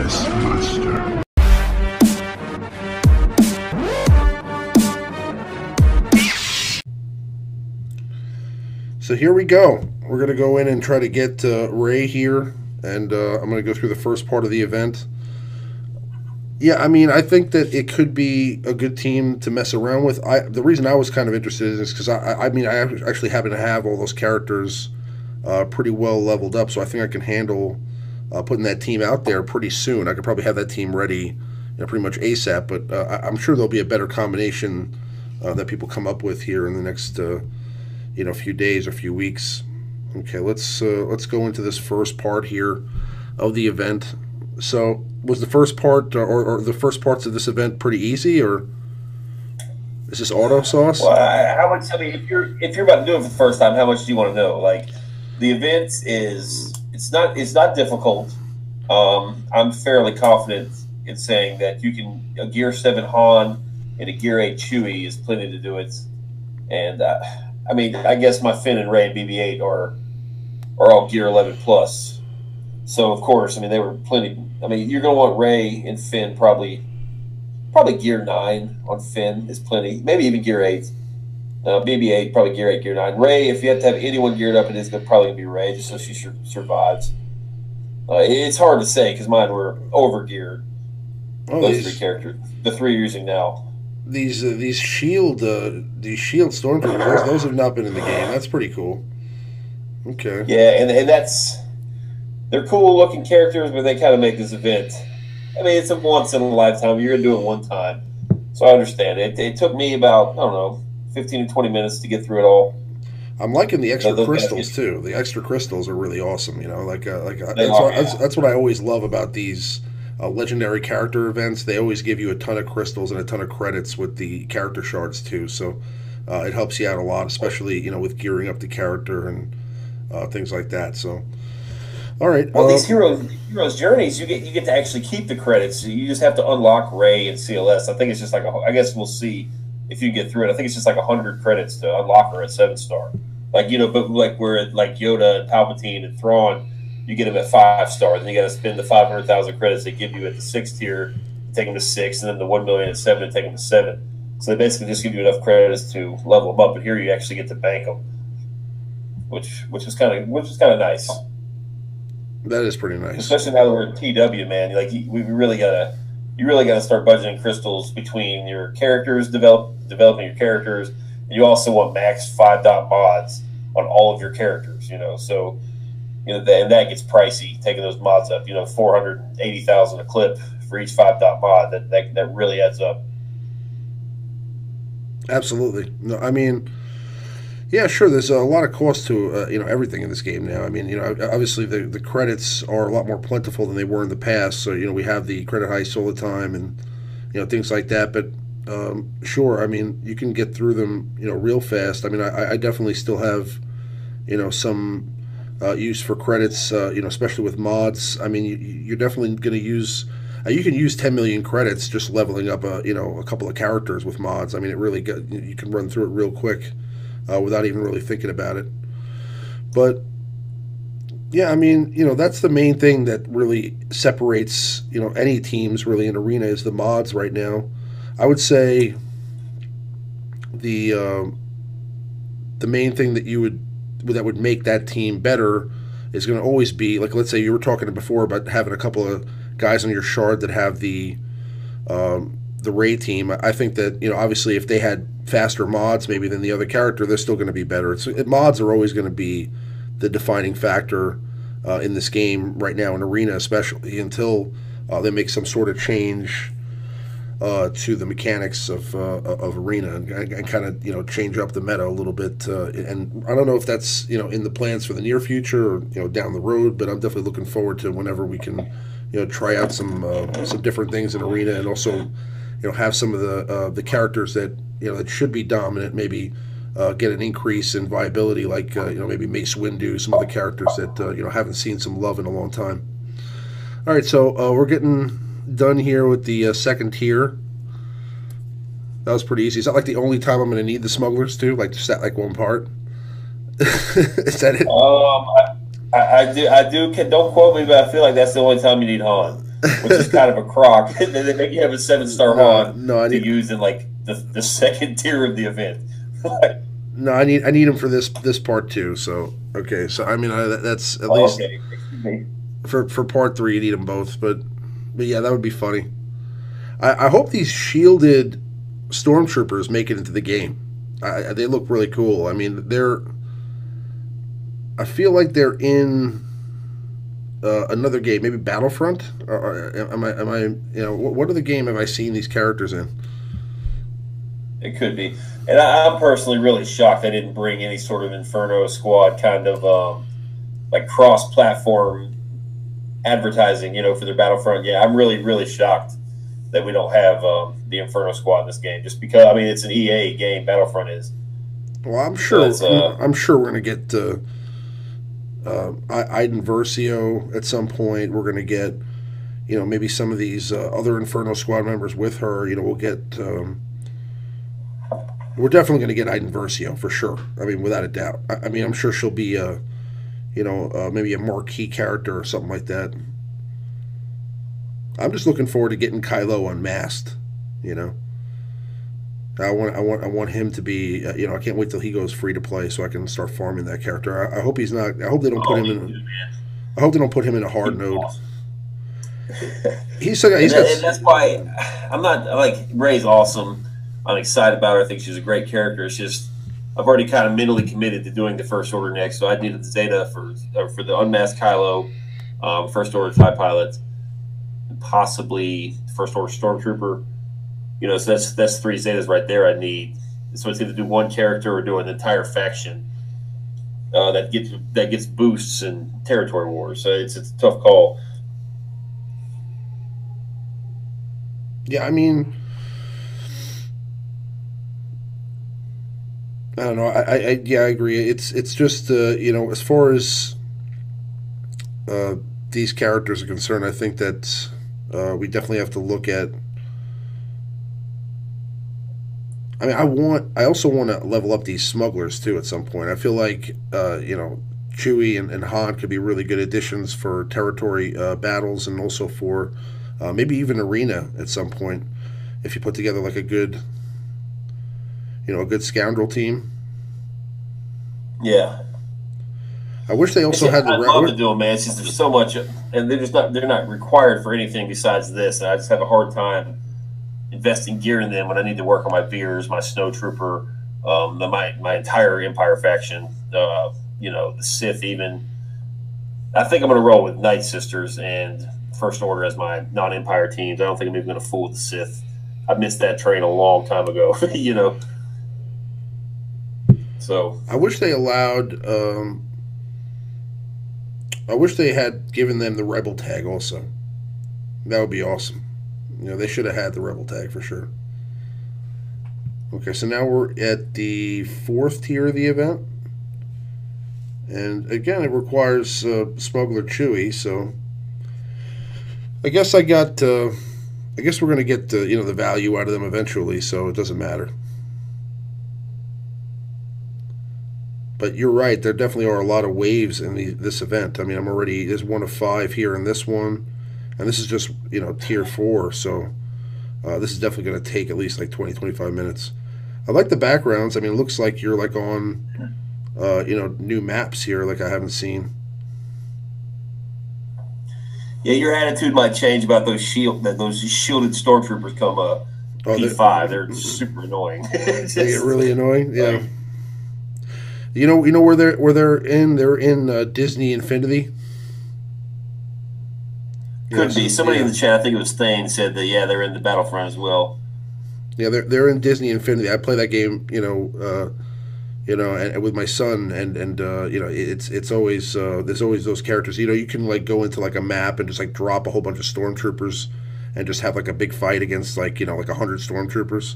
Yes, master. So here we go. We're going to go in and try to get Ray here, and I'm going to go through the first part of the event. Yeah, I mean, I think that it could be a good team to mess around with. The reason I was kind of interested in is because I mean, I actually happen to have all those characters pretty well leveled up, so I think I can handle putting that team out there pretty soon. I could probably have that team ready, pretty much ASAP. But I'm sure there'll be a better combination that people come up with here in the next few days or few weeks. Okay, let's go into this first part here of the event. So, was the first part or the first parts of this event pretty easy, or is this auto sauce? Well, how much? I mean, if you're about to do it for the first time, how much do you want to know? Like, the event it's not difficult. I'm fairly confident in saying that you can a Gear 7 Han and a Gear 8 Chewie is plenty to do it. And I mean, I guess my Finn and Ray and BB-8 are all Gear 11 plus. So of course, I mean, they were plenty. I mean, you're going to want Ray and Finn probably Gear 9 on Finn is plenty. Maybe even Gear 8. BB-8 probably Gear 8, Gear 9. Ray, if you have to have anyone geared up, it is probably going to be Ray, just so she survives. It's hard to say because mine were over geared. Those three characters, the three you're using now. These shield stormtroopers, those have not been in the game. That's pretty cool. Okay. Yeah, and they're cool looking characters, but they kind of make this event. I mean, it's a once in a lifetime. You're gonna do it one time, so I understand it. It took me about 15 to 20 minutes to get through it all. I'm liking the extra crystals too. The extra crystals are really awesome. That's what I always love about these legendary character events. They always give you a ton of crystals and a ton of credits with the character shards too. So it helps you out a lot, especially with gearing up the character and things like that. So. All right. Well, these heroes journeys, you get to actually keep the credits. You just have to unlock Ray and CLS. I think it's just I guess we'll see if you get through it. I think it's just 100 credits to unlock her at 7-star. But we're at Yoda and Palpatine and Thrawn, you get them at 5-star. Then you got to spend the 500,000 credits they give you at the 6th tier to take them to 6, and then the 1 million at 7 to take them to 7. So they basically just give you enough credits to level them up. But here you actually get to bank them, which is kind of nice. That is pretty nice, especially now that we're in TW, man. You really gotta start budgeting crystals between your characters, developing your characters, and you also want max 5-dot mods on all of your characters. So and that gets pricey. Taking those mods up, 480,000 a clip for each 5-dot mod. That really adds up. Absolutely. No, I mean. Yeah, sure. There's a lot of cost to everything in this game now. I mean, obviously the credits are a lot more plentiful than they were in the past. So we have the credit heists all the time, and things like that. But sure, I mean, you can get through them real fast. I mean, I definitely still have some use for credits. Especially with mods. I mean, you're definitely going to use. You can use 10 million credits just leveling up a couple of characters with mods. I mean, it really you can run through it real quick. Without even really thinking about it. But, yeah, I mean, that's the main thing that really separates, any teams really in Arena is the mods right now. I would say the main thing that would make that team better is going to always be, let's say you were talking before about having a couple of guys on your shard that have the Ray team. I think that, obviously if they had faster mods maybe than the other character, they're still going to be better. Mods are always going to be the defining factor in this game right now in Arena, especially until they make some sort of change to the mechanics of Arena and kind of change up the meta a little bit. And I don't know if that's in the plans for the near future or down the road, but I'm definitely looking forward to whenever we can try out some different things in Arena, and also have some of the characters that that should be dominant, maybe get an increase in viability, like maybe Mace Windu, some of the characters that haven't seen some love in a long time. All right, so we're getting done here with the second tier. That was pretty easy. Is that the only time I'm going to need the smugglers too? Just that one part? Is that it? I do. Don't quote me, but I feel like that's the only time you need Han. which is kind of a crock. They make you have a 7-star No, Han no, I to need use in like the second tier of the event. no, I need him for this part too. So okay, so I mean that's at Oh, least okay, excuse me. for part three. You need them both, but yeah, that would be funny. I hope these shielded stormtroopers make it into the game. They look really cool. I mean, they're. I feel like they're in another game, maybe Battlefront. Or am I? You know, what other game have I seen these characters in? It could be. And I'm personally really shocked they didn't bring any sort of Inferno Squad kind of like cross-platform advertising, for their Battlefront. Yeah, I'm really, really shocked that we don't have the Inferno Squad in this game. Just because, I mean, it's an EA game. Battlefront is. Well, I'm So sure. it's I'm sure we're gonna get Iden Versio at some point. We're gonna get, maybe some of these other Inferno Squad members with her. We'll get. We're definitely going to get Iden Versio for sure. I mean, without a doubt. I mean, I'm sure she'll be maybe a marquee character or something like that. I'm just looking forward to getting Kylo unmasked. You know, I want him to be. I can't wait till he goes free to play so I can start farming that character. I hope he's not. I hope they don't put oh, him me in. too, man. I hope they don't put him in a He'd hard be node. awesome. He's got. And that's why I'm not like Ray's awesome. I'm excited about her. I think she's a great character. It's just I've already kind of mentally committed to doing the First Order next, so I needed the Zeta for the unmasked Kylo, First Order TIE pilot, and possibly First Order Stormtrooper. So that's 3 Zetas right there. I need. So it's either do one character or do an entire faction that gets boosts in territory wars. So it's a tough call. Yeah, I mean, I don't know. Yeah, I agree. It's just as far as uh, these characters are concerned, I think that we definitely have to look at. I mean, I also want to level up these smugglers too at some point. I feel like Chewie and Han could be really good additions for territory battles and also for maybe even arena at some point if you put together like a good scoundrel team. Yeah, I wish they also had the I'd love to do them, man. It's just there's so much, and they're not required for anything besides this. And I just have a hard time investing gear in them when I need to work on my Veers, my Snow Trooper, my entire Empire faction. The Sith even. I think I'm going to roll with Night Sisters and First Order as my non-Empire teams. I don't think I'm even going to fool with the Sith. I missed that train a long time ago. So I wish they allowed. I wish they had given them the Rebel tag also. That would be awesome. They should have had the Rebel tag for sure. Okay, so now we're at the 4th tier of the event. And again, it requires Smuggler Chewie, so I guess I guess we're going to get the value out of them eventually, so it doesn't matter. But you're right, there definitely are a lot of waves in this event. I mean, there's 1 of 5 here in this one, and this is just, tier 4, so this is definitely going to take at least like 20, 25 minutes. I like the backgrounds. I mean, it looks like you're like on, new maps here like I haven't seen. yeah, your attitude might change about those shielded stormtroopers come P5. They're super annoying. They get really annoying. Yeah. Like, you know where they're in? They're in Disney Infinity. Could be. Somebody in the chat, I think it was Thane, said that they're in the Battlefront as well. Yeah, they're in Disney Infinity. I play that game, and with my son, and it's always there's always those characters. You can like go into like a map and just like drop a whole bunch of stormtroopers and just have like a big fight against like 100 stormtroopers.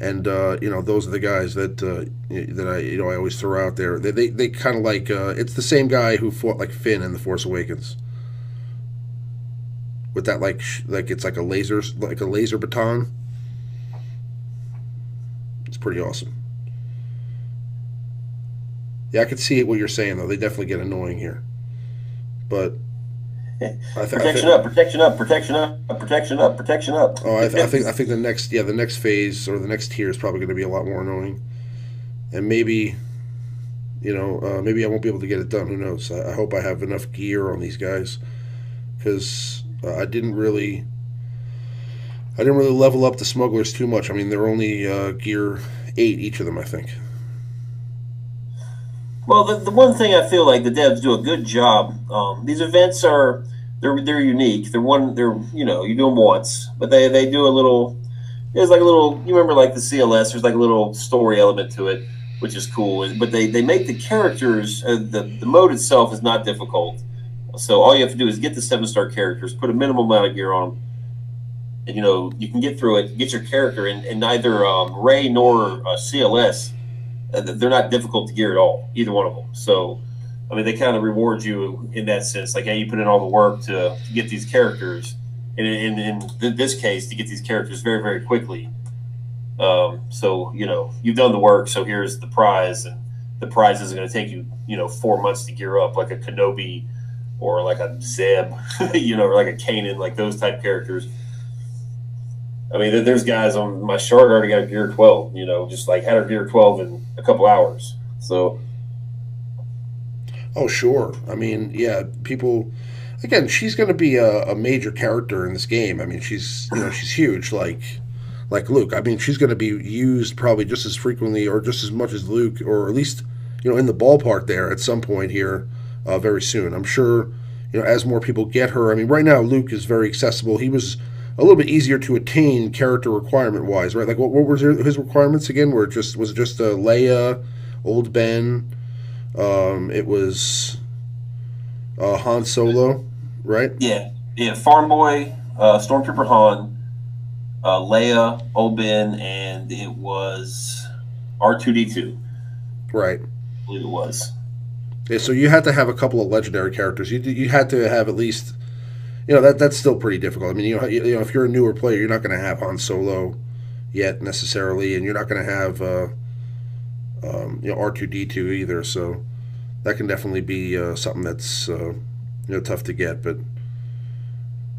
And those are the guys that I always throw out there. They kind of like it's the same guy who fought like Finn in The Force Awakens with that like it's like a laser baton. It's pretty awesome. Yeah, I could see what you're saying though. They definitely get annoying here, but Protection up, protection up, protection up, protection up, protection up. Oh, I think the next the next phase or the next tier is probably going to be a lot more annoying, and maybe maybe I won't be able to get it done. Who knows? I hope I have enough gear on these guys because I didn't really level up the smugglers too much. I mean, they're only gear 8 each of them, I think. Well, the one thing I feel like the devs do a good job. These events are they're unique. They're you do them once, but they do a little. There's like a little. You remember like the CLS? There's like a little story element to it, which is cool. But they make the characters. The mode itself is not difficult. So all you have to do is get the 7-star characters, put a minimal amount of gear on them, and you can get through it, get your character, and neither Ray nor CLS. They're not difficult to gear at all, either one of them. So, I mean, they kind of reward you in that sense. Like, hey, you put in all the work to get these characters, and in this case, to get these characters very, very quickly. So, you've done the work, so here's the prize, and the prize isn't going to take you, 4 months to gear up, like a Kenobi or like a Zeb, or like a Kanan, like those type characters. I mean, there's guys on my shard already got a gear 12, just like had her gear 12 in a couple hours. So, oh sure. I mean, yeah, people. Again, she's going to be a major character in this game. I mean, she's she's huge, like Luke. I mean, she's going to be used probably just as frequently or just as much as Luke, or at least in the ballpark there at some point here, very soon. I'm sure as more people get her. I mean, right now Luke is very accessible. He was a little bit easier to attain character requirement wise, right? Like what was his requirements again? Was it just Leia, Old Ben? It was Han Solo, right? Yeah. Farm Boy, Stormtrooper Han, Leia, Old Ben, and it was R2D2. Right. I believe it was. Yeah, so you had to have a couple of legendary characters. You had to have at least. That's still pretty difficult. I mean, if you're a newer player, you're not going to have Han Solo yet necessarily, and you're not going to have R2D2 either. So that can definitely be something that's tough to get. But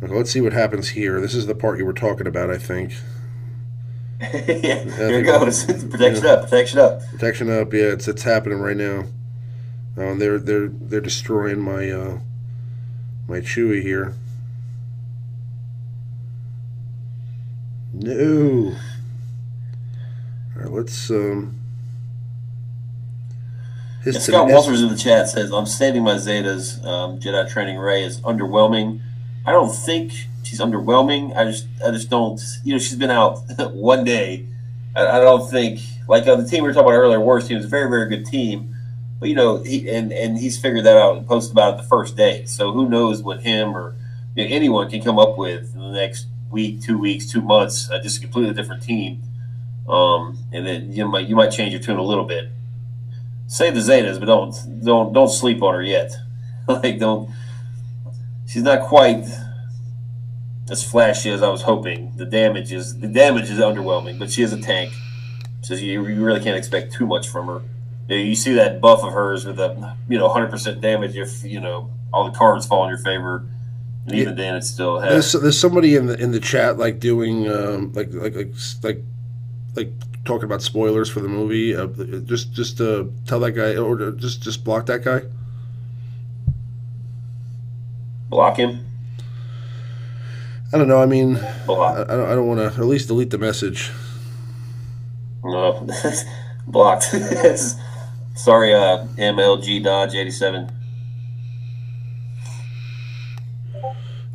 okay, let's see what happens here. This is the part you were talking about, I think. Yeah, here it goes. Protection up, protection up, protection up. Yeah, it's happening right now. They're destroying my my Chewie here. No. All right, let's. Scott Walters in the chat says, "I'm stating my Zetas Jedi training Rey is underwhelming. I don't think she's underwhelming. I just don't. She's been out one day. I don't think like the team we were talking about earlier. Worst team is a very, very good team, but he's figured that out and posted about it the first day. So who knows what him or anyone can come up with in the next week, 2 weeks, 2 months, just a completely different team. And then you might change your tune a little bit. Save the Zetas, but don't sleep on her yet. She's not quite as flashy as I was hoping. The damage is underwhelming, but she is a tank, so you really can't expect too much from her. You see that buff of hers with a 100% damage if all the cards fall in your favor. And even then, it still has. There's somebody in the chat doing like talking about spoilers for the movie. Just tell that guy or just block that guy. Block him. I don't know. I mean, I don't want to. At least delete the message. No, blocked. Sorry, MLG Dodge 87.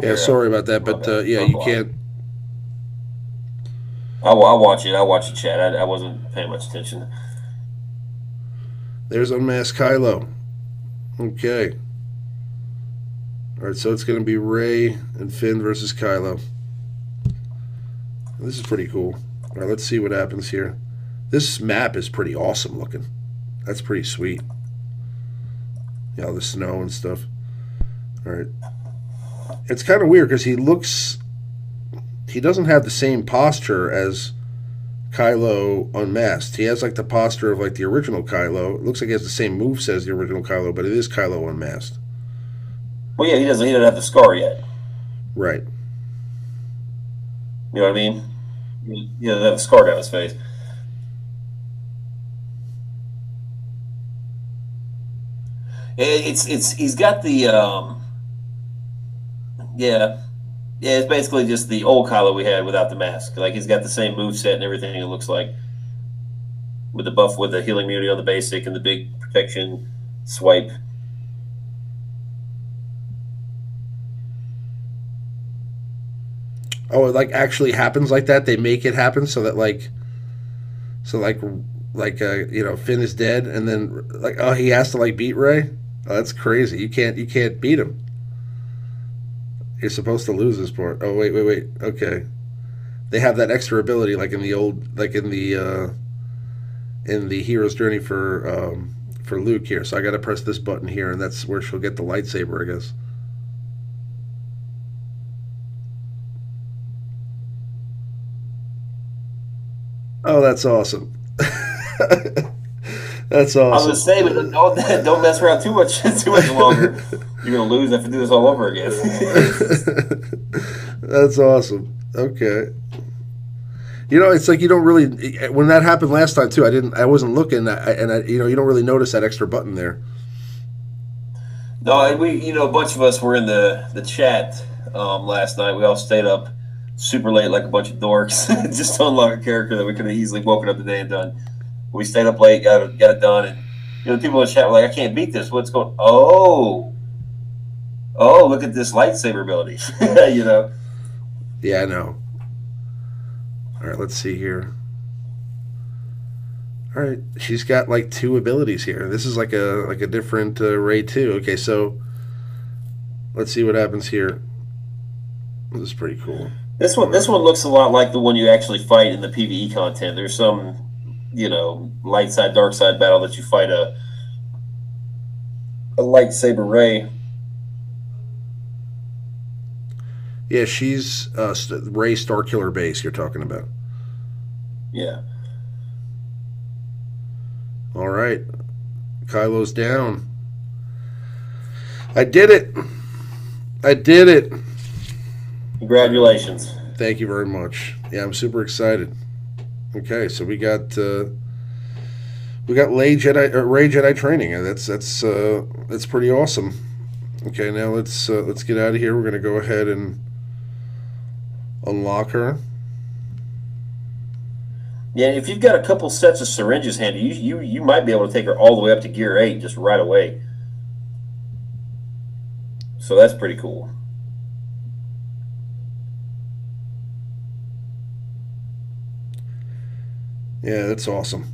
Yeah, sorry about that, but yeah, you can't. I'll watch it. I'll watch the chat. I wasn't paying much attention. There's Unmasked Kylo. Okay. All right, so it's going to be Rey and Finn versus Kylo. This is pretty cool. All right, let's see what happens here. This map is pretty awesome looking. That's pretty sweet. Yeah, all the snow and stuff. All right. It's kind of weird because he doesn't have the same posture as Kylo unmasked. He has like the posture of like the original Kylo. It looks like he has the same moveset as the original Kylo, but it is Kylo unmasked. Well, yeah, he doesn't have the scar yet. Right. You know what I mean? He doesn't have a scar down his face. It's he's got the yeah. Yeah, it's basically just the old Kylo we had without the mask. Like he's got the same move set and everything. It looks like with the buff, with the healing immunity on the basic and the big protection swipe. Oh, it like actually happens like that. They make it happen so that so Finn is dead, and then like oh he has to like beat Ray. Oh, that's crazy. You can't beat him. You're supposed to lose this part. Oh wait. Okay, they have that extra ability like in the old like in the hero's journey for Luke here. So I got to press this button here, and that's where she'll get the lightsaber, I guess. Oh, that's awesome. That's I was gonna awesome. say, but don't mess around too much longer. You're gonna lose. I have to do this all over again. That's awesome. Okay. It's like you don't really when that happened last time too. I wasn't looking, you don't really notice that extra button there. No, and a bunch of us were in the chat last night. We all stayed up super late like a bunch of dorks just to unlock a character that we could have easily woken up today and done. We stayed up late, got it done, and people in the chat were like, "I can't beat this. What's going? Oh, look at this lightsaber ability." Yeah, I know. All right, let's see here. All right, she's got like two abilities here. This is like a different Ray too. Okay, so let's see what happens here. This is pretty cool. This one looks a lot like the one you actually fight in the PvE content. There's some, light side, dark side battle that you fight a lightsaber Ray. Yeah, she's Ray Starkiller base you're talking about. Yeah. All right, Kylo's down. I did it. I did it. Congratulations. Thank you very much. Yeah, I'm super excited. Okay, so we got Ray Jedi training, and that's pretty awesome. Okay, now let's get out of here. We're gonna go ahead and unlock her. Yeah, if you've got a couple sets of syringes handy, you might be able to take her all the way up to Gear 8 just right away. So that's pretty cool. Yeah, that's awesome.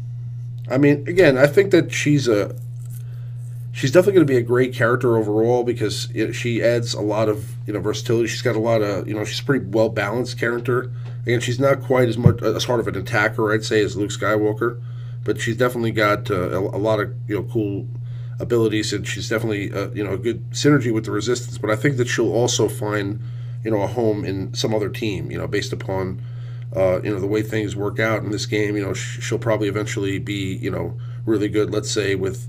I mean, again, I think that she's definitely going to be a great character overall because she adds a lot of versatility. She's got a lot of she's a pretty well balanced character. Again, she's not quite as hard of an attacker, I'd say, as Luke Skywalker, but she's definitely got a lot of cool abilities, and she's definitely a good synergy with the Resistance. But I think that she'll also find a home in some other team, based upon the way things work out in this game. She'll probably eventually be really good. Let's say with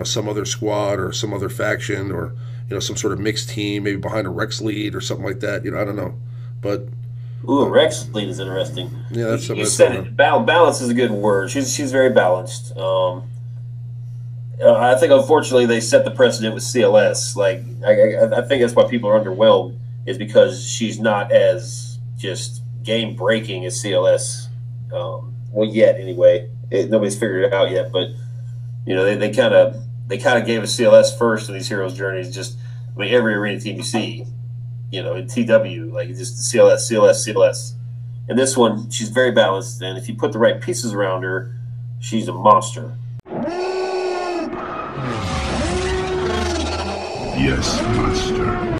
some other squad or some other faction or some sort of mixed team, maybe behind a Rex lead or something like that. I don't know, but ooh, Rex lead is interesting. Yeah, that's you said it. Balance is a good word. She's very balanced. I think unfortunately they set the precedent with CLS. Like I think that's why people are underwhelmed is because she's not as just game breaking as CLS. Well, yet anyway, nobody's figured it out yet. But they kind of gave us CLS first in these heroes' journeys. Just every arena team you see, in TW, like just CLS. And this one, she's very balanced, and if you put the right pieces around her, she's a monster. Yes, master.